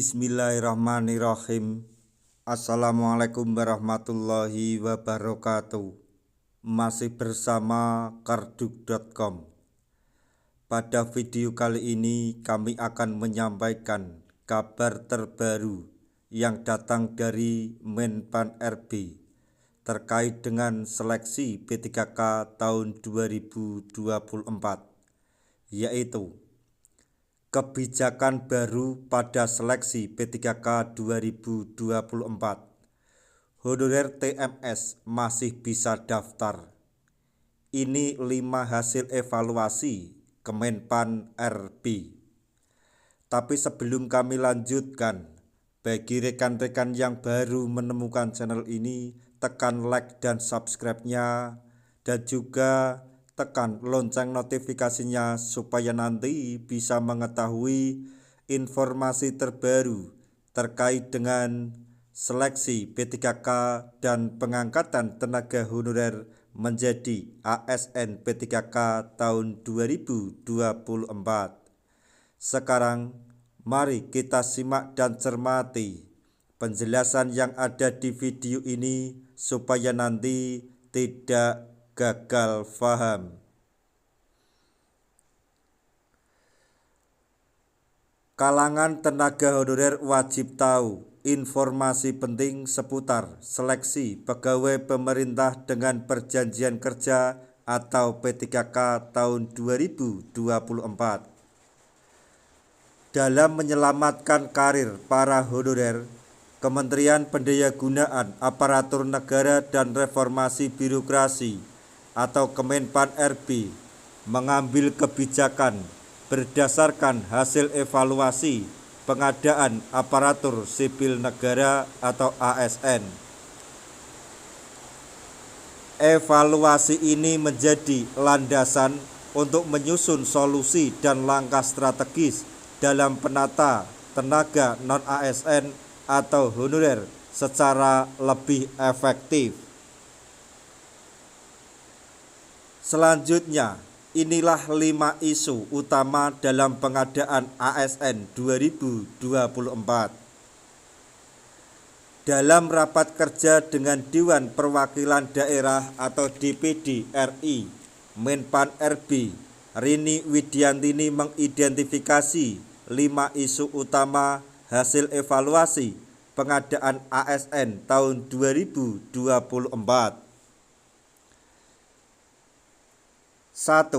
Bismillahirrahmanirrahim. Assalamualaikum warahmatullahi wabarakatuh. Masih bersama karduk.com. Pada video kali ini kami akan menyampaikan kabar terbaru yang datang dari Menpan RB terkait dengan seleksi P3K tahun 2024, yaitu kebijakan baru pada seleksi P3K 2024. Honorer TMS masih bisa daftar. Ini 5 hasil evaluasi Kemenpan RB. Tapi sebelum kami lanjutkan, bagi rekan-rekan yang baru menemukan channel ini, tekan like dan subscribe-nya, dan juga tekan lonceng notifikasinya supaya nanti bisa mengetahui informasi terbaru terkait dengan seleksi P3K dan pengangkatan tenaga honorer menjadi ASN P3K tahun 2024. Sekarang mari kita simak dan cermati penjelasan yang ada di video ini supaya nanti tidak gagal paham. Kalangan tenaga honorer wajib tahu informasi penting seputar seleksi pegawai pemerintah dengan perjanjian kerja atau P3K tahun 2024. Dalam menyelamatkan karir para honorer, Kementerian Pendayagunaan Aparatur Negara dan Reformasi Birokrasi atau Kemenpan RB mengambil kebijakan berdasarkan hasil evaluasi pengadaan aparatur sipil negara atau ASN. Evaluasi ini menjadi landasan untuk menyusun solusi dan langkah strategis dalam penata tenaga non-ASN atau honorer secara lebih efektif. Selanjutnya, inilah 5 isu utama dalam pengadaan ASN 2024. Dalam rapat kerja dengan Dewan Perwakilan Daerah atau DPD RI, Menpan RB, Rini Widiantini mengidentifikasi 5 isu utama hasil evaluasi pengadaan ASN tahun 2024. 1.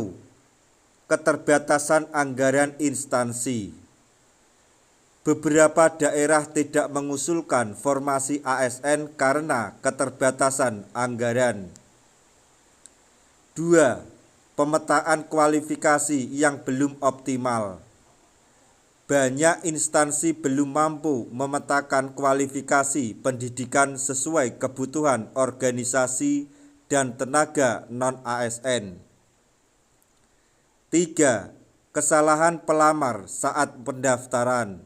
Keterbatasan anggaran instansi. Beberapa daerah tidak mengusulkan formasi ASN karena keterbatasan anggaran. 2. Pemetaan kualifikasi yang belum optimal. Banyak instansi belum mampu memetakan kualifikasi pendidikan sesuai kebutuhan organisasi dan tenaga non-ASN. 3. Kesalahan pelamar saat pendaftaran.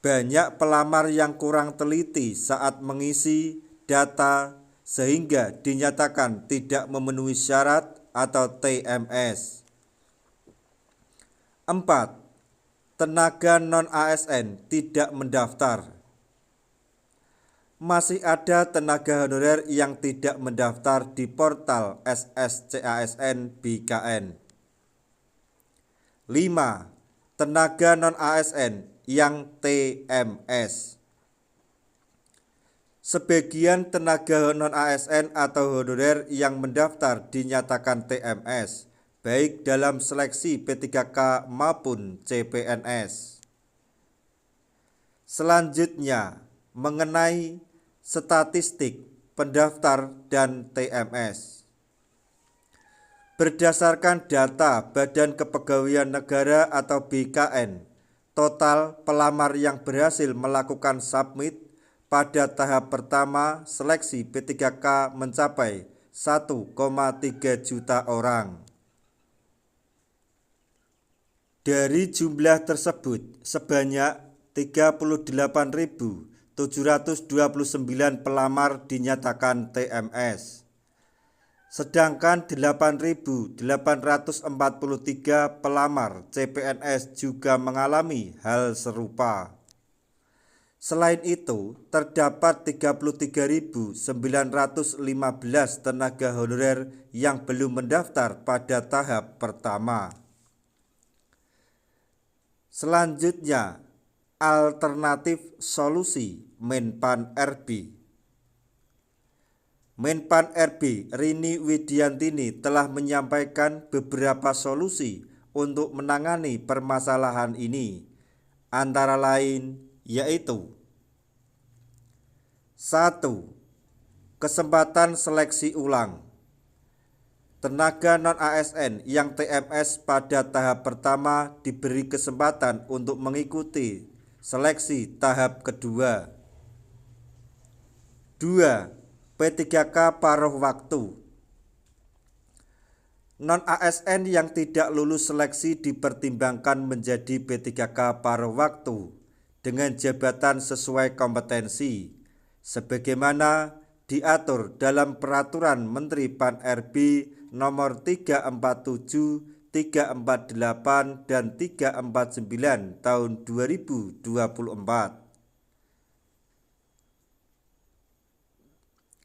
Banyak pelamar yang kurang teliti saat mengisi data sehingga dinyatakan tidak memenuhi syarat atau TMS. 4. Tenaga non-ASN tidak mendaftar. Masih ada tenaga honorer yang tidak mendaftar di portal SSCASN BKN. 5. Tenaga non-ASN yang TMS. Sebagian tenaga non-ASN atau honorer yang mendaftar dinyatakan TMS, baik dalam seleksi P3K maupun CPNS. Selanjutnya, mengenai statistik pendaftar dan TMS. Berdasarkan data Badan Kepegawaian Negara atau BKN, total pelamar yang berhasil melakukan submit pada tahap pertama seleksi P3K mencapai 1,3 juta orang. Dari jumlah tersebut, sebanyak 38.729 pelamar dinyatakan TMS. Sedangkan 8.843 pelamar CPNS juga mengalami hal serupa. Selain itu, terdapat 33.915 tenaga honorer yang belum mendaftar pada tahap pertama. Selanjutnya, alternatif solusi Menpan RB. Menpan RB Rini Widiantini telah menyampaikan beberapa solusi untuk menangani permasalahan ini, antara lain yaitu 1. Kesempatan seleksi ulang. Tenaga non-ASN yang TMS pada tahap pertama diberi kesempatan untuk mengikuti seleksi tahap kedua. 2. P3K paruh waktu. Non-ASN yang tidak lulus seleksi dipertimbangkan menjadi P3K paruh waktu dengan jabatan sesuai kompetensi, sebagaimana diatur dalam Peraturan Menteri Pan RB Nomor 347, 348, dan 349 Tahun 2024.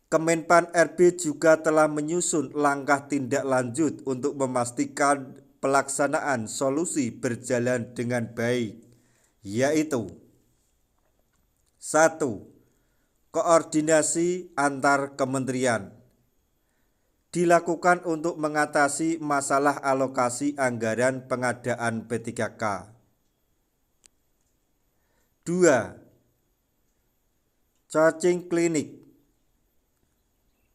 Kemenpan RB juga telah menyusun langkah tindak lanjut untuk memastikan pelaksanaan solusi berjalan dengan baik, yaitu 1. Koordinasi antar kementerian dilakukan untuk mengatasi masalah alokasi anggaran pengadaan P3K. 2. Coaching klinik.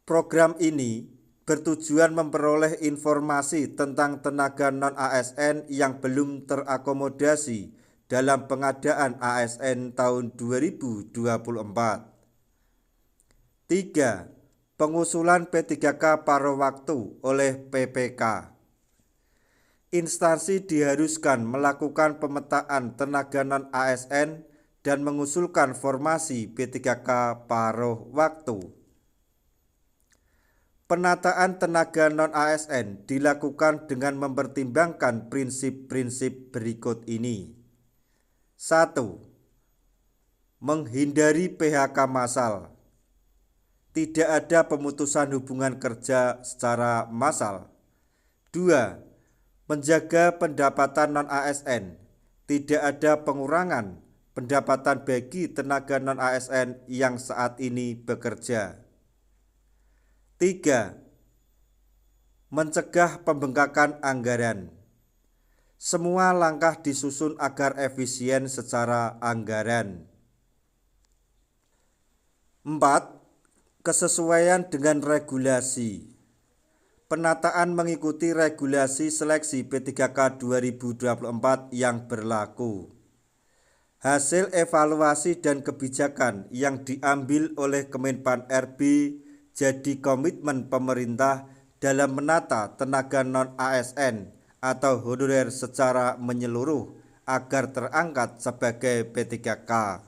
Program ini bertujuan memperoleh informasi tentang tenaga non-ASN yang belum terakomodasi dalam pengadaan ASN tahun 2024. 3. Pengusulan P3K paruh waktu oleh PPK. Instansi diharuskan melakukan pemetaan tenaga non-ASN dan mengusulkan formasi P3K paruh waktu. Penataan tenaga non-ASN dilakukan dengan mempertimbangkan prinsip-prinsip berikut ini. 1. Menghindari PHK massal. Tidak ada pemutusan hubungan kerja secara massal. 2. Menjaga pendapatan non-ASN. Tidak ada pengurangan pendapatan bagi tenaga non-ASN yang saat ini bekerja. 3. Mencegah pembengkakan anggaran. Semua langkah disusun agar efisien secara anggaran. 4. Kesesuaian dengan regulasi. Penataan mengikuti regulasi seleksi P3K 2024 yang berlaku. Hasil evaluasi dan kebijakan yang diambil oleh Kemenpan RB jadi komitmen pemerintah dalam menata tenaga non-ASN atau honorer secara menyeluruh agar terangkat sebagai P3K.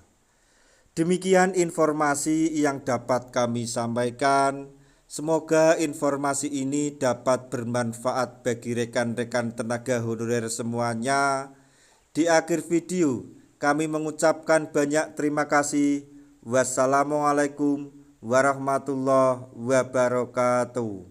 Demikian informasi yang dapat kami sampaikan. Semoga informasi ini dapat bermanfaat bagi rekan-rekan tenaga honorer semuanya. Di akhir video, kami mengucapkan banyak terima kasih. Wassalamualaikum warahmatullahi wabarakatuh.